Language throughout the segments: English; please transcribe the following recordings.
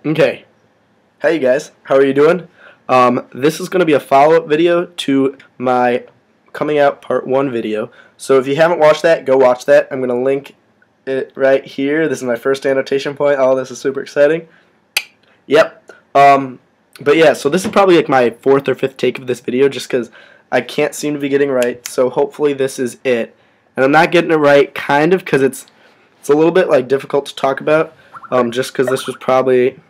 Okay. Hey guys, how are you doing? This is going to be a follow-up video to my coming out part 1 video. So if you haven't watched that, go watch that. I'm going to link it right here. This is my first annotation point. Oh, this is super exciting. Yep. But yeah, so this is probably like my 4th or 5th take of this video just because I can't seem to be getting right. So hopefully this is it. And I'm not getting it right kind of because it's a little bit like difficult to talk about just because this was probably...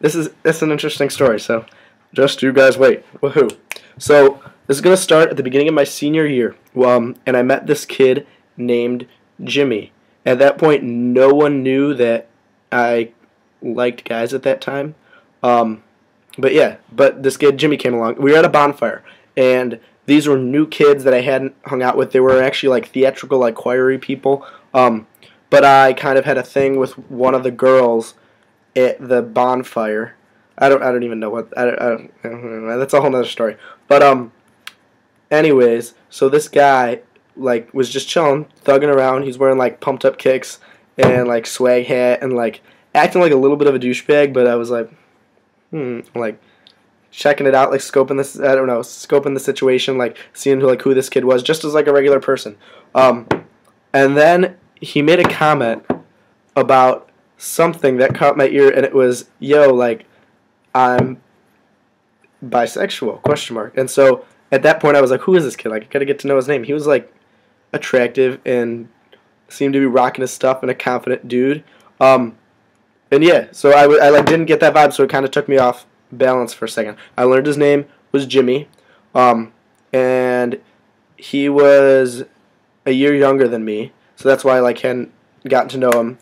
It's an interesting story, so just you guys wait. Woohoo! So this is gonna start at the beginning of my senior year, and I met this kid named Jimmy. At that point, no one knew that I liked guys at that time. But this kid Jimmy came along. We were at a bonfire, and these were new kids that I hadn't hung out with. They were actually like theatrical, like choir-y people. But I kind of had a thing with one of the girls at the bonfire. I don't even know what I don't know. That's a whole nother story. But anyways, so this guy like was just chilling, thugging around. He's wearing like pumped up kicks and like swag hat and like acting like a little bit of a douchebag. But I was like, like checking it out, like scoping this. I don't know, scoping the situation, like seeing who this kid was, just as like a regular person. And then he made a comment about something that caught my ear, and it was, yo, like, I'm bisexual, question mark. And so at that point I was like, who is this kid? Like, I gotta get to know his name. He was like attractive and seemed to be rocking his stuff and a confident dude. And yeah, so I like didn't get that vibe, so it kind of took me off balance for a second. I learned his name was Jimmy, and he was a year younger than me, so that's why I like hadn't gotten to know him.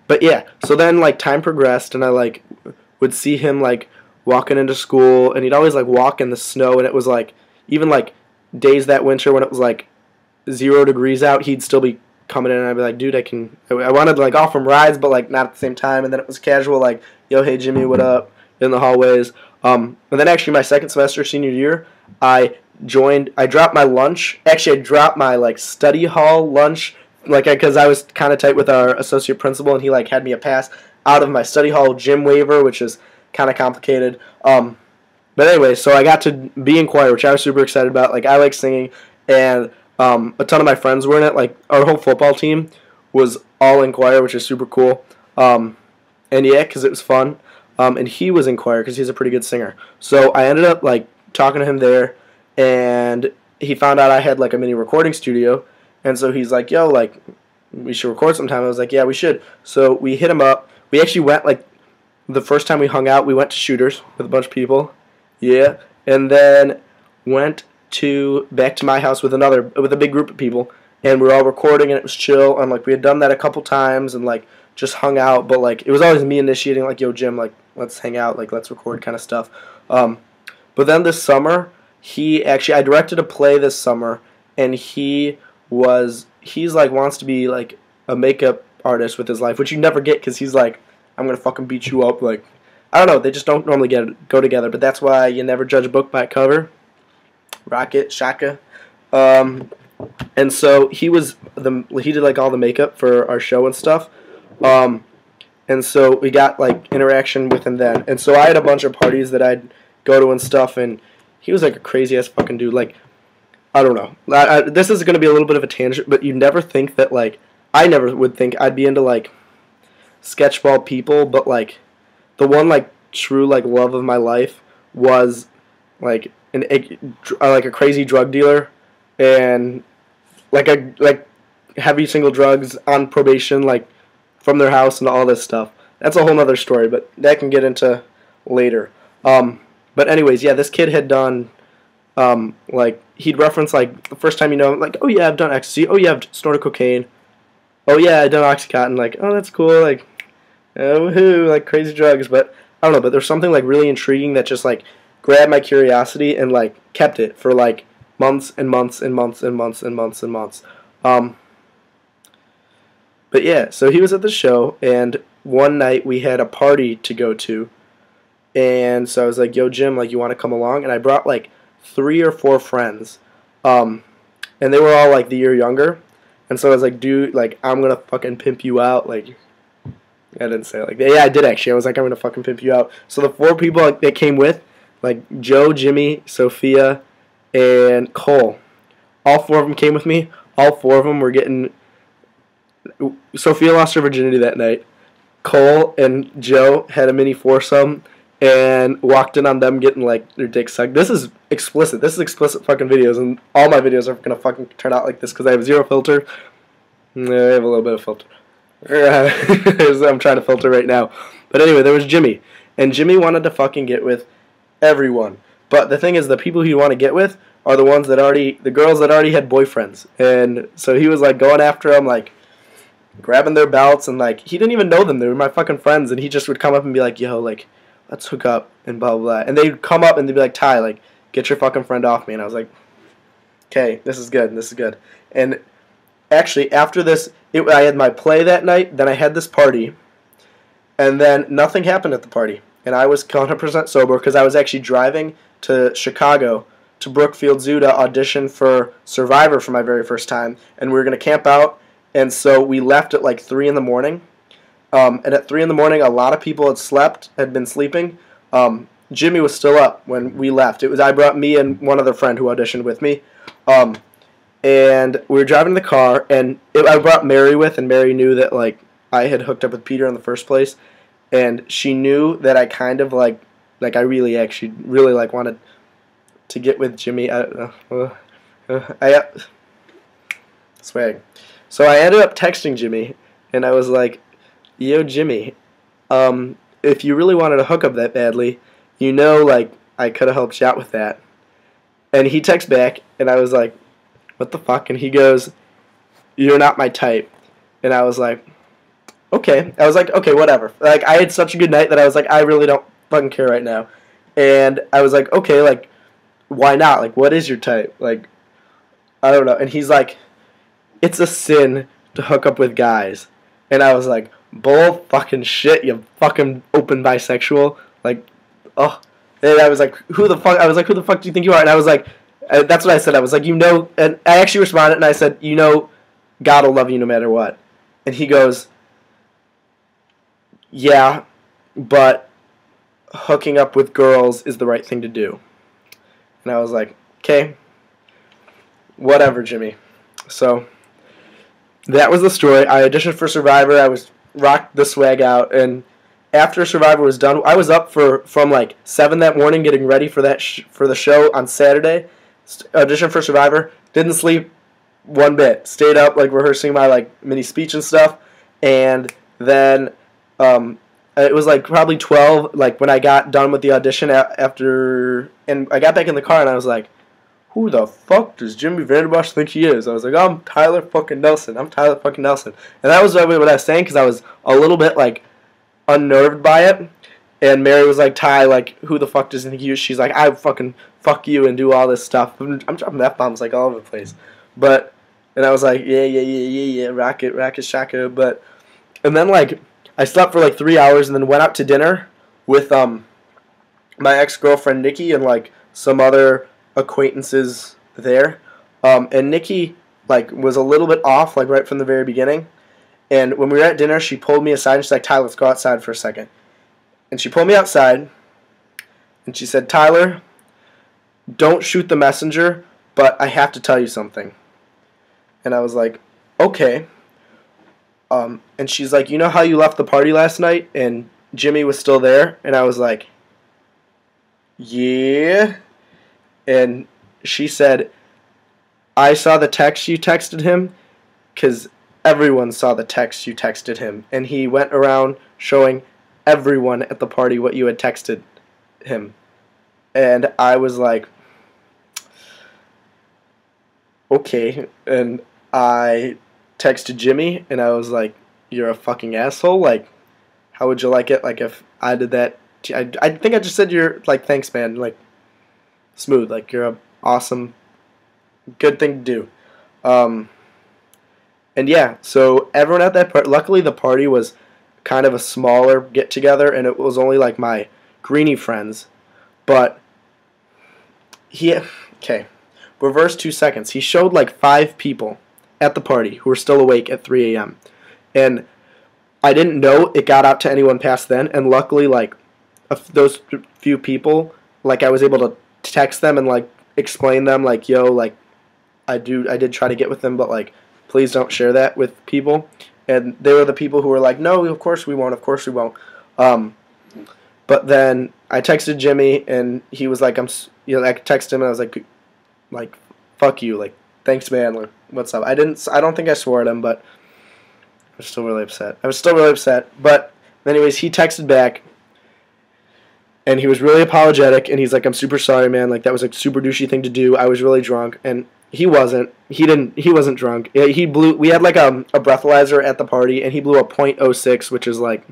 But yeah, so then like time progressed, and I like would see him like walking into school, and he'd always like walk in the snow, and it was like even like days that winter when it was like 0 degrees out, he'd still be coming in, and I'd be like, dude, I wanted to like offer him rides, but like not at the same time. And then it was casual, like, yo, hey Jimmy, what up, in the hallways. And then actually my second semester senior year, I dropped my lunch. Actually, I dropped my like study hall lunch, like, because I was kind of tight with our associate principal, and he like had me a pass out of my study hall gym waiver, which is kind of complicated. But anyway, so I got to be in choir, which I was super excited about. Like, I like singing, and a ton of my friends were in it. Like, our whole football team was all in choir, which is super cool. And yeah, because it was fun. And he was in choir because he's a pretty good singer. So I ended up like talking to him there, and he found out I had like a mini recording studio. And so he's like, yo, like, we should record sometime. I was like, yeah, we should. So we hit him up. We actually went, like, the first time we hung out, we went to Shooters with a bunch of people. Yeah. And then went back to my house with a big group of people. And we were all recording, and it was chill. And, like, we had done that a couple times and, like, just hung out. But, like, it was always me initiating, like, yo, Jim, like, let's hang out. Like, let's record kind of stuff. But then this summer, I directed a play this summer, and he's like wants to be like a makeup artist with his life, which you never get because he's like, I'm gonna fucking beat you up. Like, I don't know, they just don't normally go together. But that's why you never judge a book by its cover. Rocket Shaka. And so he did like all the makeup for our show and stuff. And so we got like interaction with him then. And so I had a bunch of parties that I'd go to and stuff, and he was like a crazy ass fucking dude. Like, I don't know. This is going to be a little bit of a tangent, but you never think that, like, I never would think I'd be into, like, sketchball people, but, like, the one, like, true, like, love of my life was, like, a crazy drug dealer and, like heavy single drugs on probation, like, from their house and all this stuff. That's a whole nother story, but that can get into later. But anyways, yeah, this kid had done... like, he'd reference, like, the first time you know him, like, oh, yeah, I've done ecstasy. Oh, yeah, I've snorted cocaine. Oh, yeah, I've done Oxycontin. Like, oh, that's cool. Like, woohoo, like, crazy drugs. But, I don't know, but there's something, like, really intriguing that just, like, grabbed my curiosity and, like, kept it for, like, months and months and months and months and months and months. But, yeah, so he was at the show, and one night we had a party to go to. And so I was like, yo, Jim, like, you want to come along? And I brought, like, 3 or 4 friends, and they were all like the year younger, and so I was like, dude, like, I'm gonna fucking pimp you out, like, I didn't say it like that. Yeah, I did actually. I was like, I'm gonna fucking pimp you out. So the 4 people like, that came with, like Joe, Jimmy, Sophia, and Cole. All 4 of them came with me. All 4 of them were getting. Sophia lost her virginity that night. Cole and Joe had a mini foursome and walked in on them getting like their dicks sucked. This is explicit. This is explicit fucking videos, and all my videos are gonna fucking turn out like this because I have 0 filter. I have a little bit of filter. I'm trying to filter right now. But anyway, there was Jimmy, and Jimmy wanted to fucking get with everyone. But the thing is, the people he want to get with are the ones that the girls that already had boyfriends, and so he was like going after them, like grabbing their belts, and like he didn't even know them. They were my fucking friends, and he just would come up and be like, "Yo, like let's hook up," and blah blah blah. And they'd come up and they'd be like, "Ty, like get your fucking friend off me." And I was like, "Okay, this is good. This is good." And actually, after this, I had my play that night. Then I had this party, and then nothing happened at the party. And I was 100% sober because I was actually driving to Chicago to Brookfield Zoo to audition for Survivor for my very first time. And we were going to camp out. And so we left at like 3 in the morning. And at 3 in the morning, a lot of people had been sleeping. Jimmy was still up when we left. I brought me and one other friend who auditioned with me. And we were driving in the car, and I brought Mary with, and Mary knew that like I had hooked up with Peter in the first place. And she knew that I kind of like I really actually really like wanted to get with Jimmy. I don't know. Swag. So I ended up texting Jimmy, and I was like, "Yo, Jimmy, if you really wanted to hook up that badly, you know, like I could have helped you out with that." And he texted back, and I was like, "What the fuck?" And he goes, "You're not my type." And I was like, okay. I was like, okay, whatever. Like, I had such a good night that I was like, I really don't fucking care right now. And I was like, okay, like, why not? Like, what is your type? Like, I don't know. And he's like, it's a sin to hook up with guys. And I was like, bull fucking shit, you fucking open bisexual. Like, oh. And I was like, who the fuck? I was like, who the fuck do you think you are? And I was like, that's what I said. I was like, you know, and I actually responded and I said, you know, God will love you no matter what. And he goes, yeah, but hooking up with girls is the right thing to do. And I was like, okay, whatever, Jimmy. So that was the story. I auditioned for Survivor. I rocked the swag out, and after Survivor was done, I was up from like 7 that morning getting ready for for the show on Saturday. Auditioned for Survivor. Didn't sleep one bit. Stayed up like rehearsing my like mini speech and stuff, and then it was like probably 12 like when I got done with the audition after, and I got back in the car and I was like, who the fuck does Jimmy Vanderbosch think he is? I was like, I'm Tyler fucking Nelson. I'm Tyler fucking Nelson. And that was what I was saying because I was a little bit like unnerved by it. And Mary was like, Ty, like, who the fuck does he think he is? She's like, I fucking fuck you and do all this stuff. I'm dropping F-bombs like all over the place. And I was like, yeah, rocket, shaka. And then like, I slept for like 3 hours and then went out to dinner with my ex-girlfriend Nikki and like some other acquaintances there. And Nikki like was a little bit off like right from the very beginning. And when we were at dinner, she pulled me aside and she's like, Tyler, let's go outside for a second. And she pulled me outside and she said, Tyler, don't shoot the messenger, but I have to tell you something. And I was like, okay. And she's like, you know how you left the party last night and Jimmy was still there? And I was like, yeah. And she said, I saw the text you texted him because everyone saw the text you texted him. And he went around showing everyone at the party what you had texted him. And I was like, okay. And I texted Jimmy and I was like, you're a fucking asshole. Like, how would you like it? Like, if I did that, I think I just said you're like, thanks, man. Like, smooth. Like, you're a awesome, good thing to do. And yeah, so everyone at that party, luckily the party was kind of a smaller get together and it was only like my greenie friends. But okay, reverse 2 seconds. He showed like 5 people at the party who were still awake at 3 a.m. And I didn't know it got out to anyone past then, and luckily, like, those few people, like, I was able to text them and, like, explain them, like, yo, like, I did try to get with them, but, like, please don't share that with people. And they were the people who were like, no, of course we won't, of course we won't. But then I texted Jimmy, and he was like, I texted him, and I was like, fuck you, like, thanks, man, like, what's up? I don't think I swore at him, but I was still really upset. But anyways, he texted back, and he was really apologetic, and he's like, I'm super sorry, man, like, that was a super douchey thing to do. I was really drunk, and he wasn't. He wasn't drunk. We had like a breathalyzer at the party, and he blew a .06, which is like,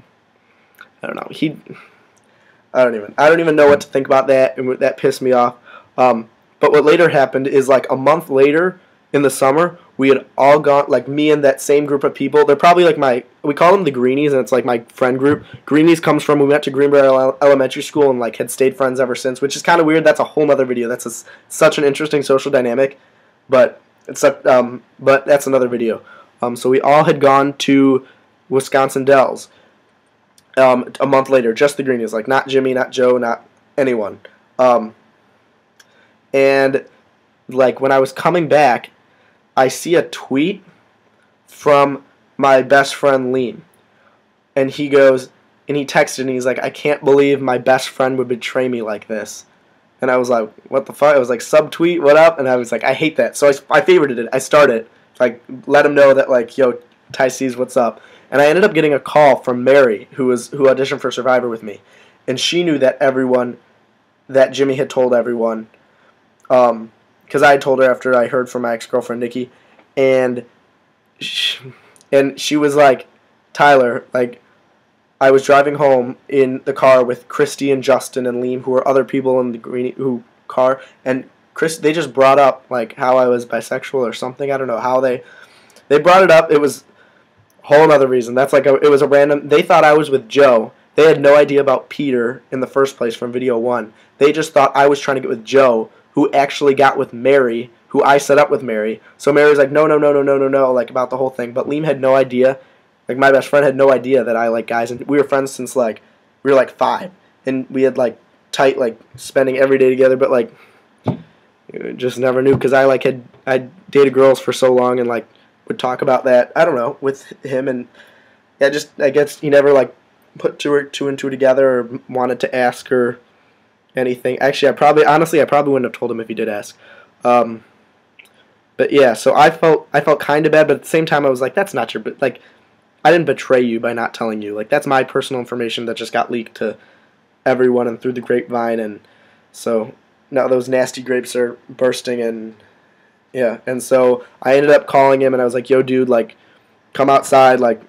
I don't know. I don't even know what to think about that, and that pissed me off. But what later happened is, like, a month later in the summer, we had all gone, like, me and that same group of people. They're probably like we call them the Greenies, and it's like my friend group. Greenies comes from, we went to Greenbrier Elementary School and, like, had stayed friends ever since, which is kind of weird. That's a whole other video. That's such an interesting social dynamic, but that's another video. So we all had gone to Wisconsin Dells a month later, just the Greenies, like, not Jimmy, not Joe, not anyone. And, like, when I was coming back, I see a tweet from my best friend Liam, and he goes, and he texted, and he's like, I can't believe my best friend would betray me like this. And I was like, what the fuck? I was like, subtweet, what up? And I was like, I hate that. So I favorited it. I started, like, let him know that, like, yo, Ty sees what's up. And I ended up getting a call from Mary, who auditioned for Survivor with me, and she knew that Jimmy had told everyone, because I told her after I heard from my ex-girlfriend Nikki, and she was like, Tyler, like, I was driving home in the car with Christy and Justin and Liam, who were other people in the car, and they just brought up, like, how I was bisexual or something. I don't know how they brought it up. It was a whole other reason. That's like it was a random. They thought I was with Joe. They had no idea about Peter in the first place from video 1. They just thought I was trying to get with Joe, who actually got with Mary, who I set up with Mary. So Mary was like, no, like, about the whole thing. But Liam had no idea. Like, my best friend had no idea that I like guys. And we were friends since, like, we were, like, 5. And we had, like, tight, like, spending every day together. But, like, just never knew. Because I dated girls for so long and, like, would talk about that, I don't know, with him. And I guess he never, like, put two and two together or wanted to ask her anything. Actually, I probably wouldn't have told him if he did ask. But yeah, so I felt kind of bad, but at the same time I was like, that's not your, like, I didn't betray you by not telling you. Like, that's my personal information that just got leaked to everyone and through the grapevine, and so now those nasty grapes are bursting, and yeah, and so I ended up calling him and I was like, yo, dude, like, come outside, like,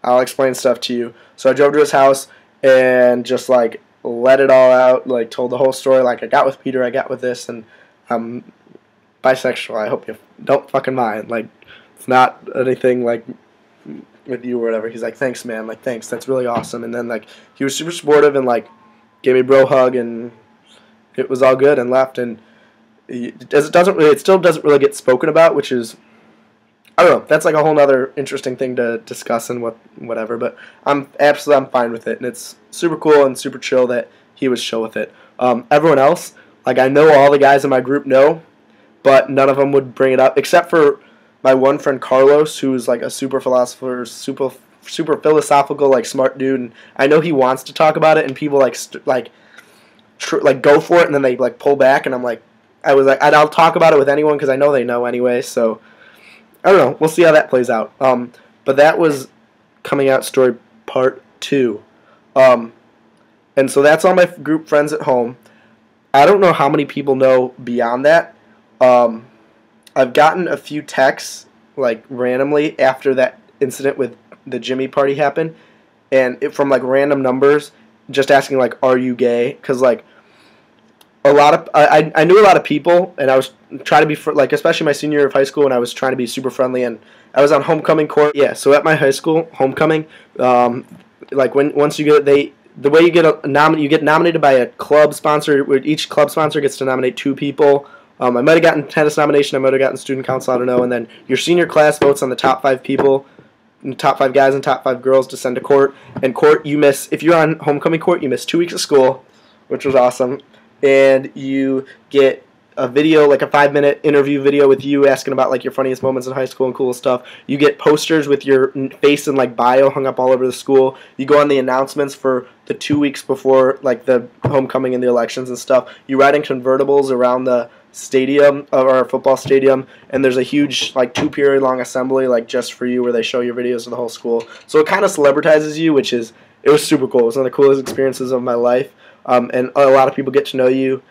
I'll explain stuff to you. So I drove to his house and just, like, let it all out, like, told the whole story, like, I got with Peter, I got with this, and I'm bisexual. I hope you don't fucking mind. Like, it's not anything, like, with you or whatever. He's like, thanks, man. Like, thanks. That's really awesome. And then, like, he was super supportive and, like, gave me a bro hug, and it was all good, and left. And it still doesn't really get spoken about, which is, I don't know. That's like a whole other interesting thing to discuss and whatever. But I'm fine with it, and it's super cool and super chill that he was chill with it. Everyone else, like, I know all the guys in my group know, but none of them would bring it up except for my one friend Carlos, who's like a super philosophical, like, smart dude, and I know he wants to talk about it, and people like go for it, and then they, like, pull back, and I'll talk about it with anyone because I know they know anyway. So I don't know. We'll see how that plays out. But that was coming out story part 2. And so that's all my group friends at home. I don't know how many people know beyond that. I've gotten a few texts, like, randomly after that incident with the Jimmy party happened, and from, like, random numbers, just asking, like, are you gay? Because, like, I knew a lot of people, and I was trying to be, like, especially my senior year of high school, and I was trying to be super friendly, and I was on homecoming court. Yeah, so at my high school, homecoming, like, once you get, the way you you get nominated by a club sponsor, where each club sponsor gets to nominate 2 people. I might have gotten tennis nomination, I might have gotten student council, I don't know, and then your senior class votes on the top 5 people top 5 guys and top 5 girls to send to court. And court, you miss, if you're on homecoming court, you miss 2 weeks of school, which was awesome. And you get a video, like a 5-minute interview video with you asking about like your funniest moments in high school and cool stuff. You get posters with your face and like bio hung up all over the school. You go on the announcements for the 2 weeks before like the homecoming and the elections and stuff. You ride in convertibles around the stadium of our football stadium, and there's a huge like 2-period long assembly like just for you where they show your videos of the whole school. So it kind of celebritizes you, which is, it was super cool. It was one of the coolest experiences of my life, and a lot of people get to know you.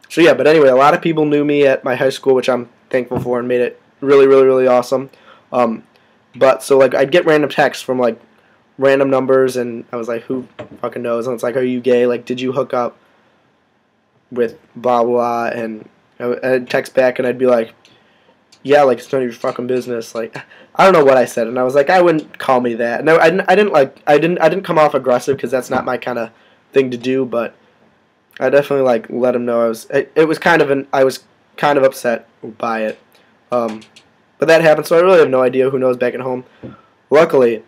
So yeah, but anyway, a lot of people knew me at my high school, which I'm thankful for, and made it really, really, really awesome. But so like I'd get random texts from like random numbers, and I was like, who fucking knows? And it's like, are you gay? Like, did you hook up with blah blah? And I'd text back, and I'd be like, yeah, like it's none of your fucking business. Like, I don't know what I said, and I was like, I wouldn't call me that. No, I didn't come off aggressive because that's not my kind of thing to do, but I definitely like let him know I was kind of upset by it. But that happened, so I really have no idea who knows back at home. Luckily,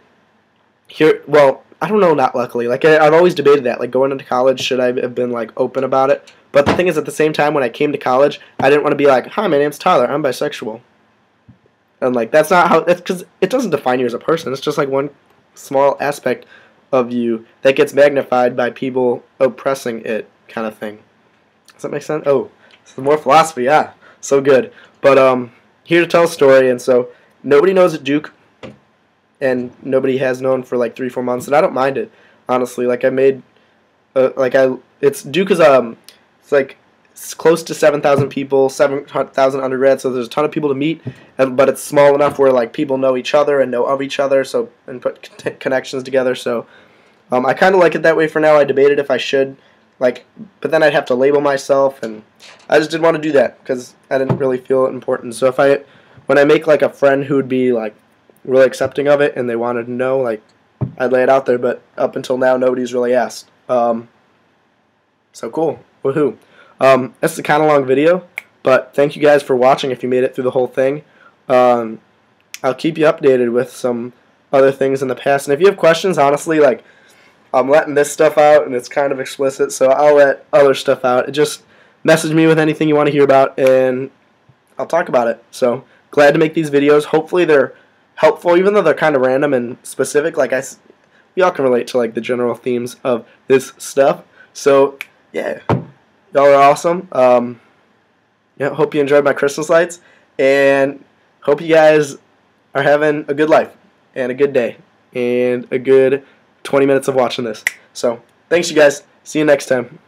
well, I don't know, not luckily. Like I've always debated that. Like going into college, should I have been like open about it? But the thing is, at the same time, when I came to college, I didn't want to be like, "Hi, my name's Tyler. I'm bisexual." And like that's not how. That's because it doesn't define you as a person. It's just like one small aspect of you that gets magnified by people oppressing it, kind of thing. Does that make sense? Oh, some more philosophy, yeah. So good. But here to tell a story, and so nobody knows at Duke, and nobody has known for like 3-4 months, and I don't mind it, honestly. Like I made, it's Duke is it's like it's close to 7,000 people, 7,000 undergrads, so there's a ton of people to meet, but it's small enough where like people know each other and know of each other, so and put connections together. So I kind of like it that way for now. I debated if I should. Like, but then I'd have to label myself, and I just didn't want to do that because I didn't really feel it important. So when I make like a friend who would be like really accepting of it and they wanted to know, like, I'd lay it out there. But up until now, nobody's really asked. So cool, woohoo! That's a kind of long video, but thank you guys for watching. If you made it through the whole thing, I'll keep you updated with some other things in the past. And if you have questions, honestly, like, I'm letting this stuff out, and it's kind of explicit, so I'll let other stuff out. Just message me with anything you want to hear about, and I'll talk about it. So, glad to make these videos. Hopefully they're helpful, even though they're kind of random and specific. Like, y'all can relate to, like, the general themes of this stuff. So, yeah, y'all are awesome. Yeah, hope you enjoyed my Christmas lights, and hope you guys are having a good life, and a good day, and a good 20 minutes of watching this. So, thanks you guys. See you next time.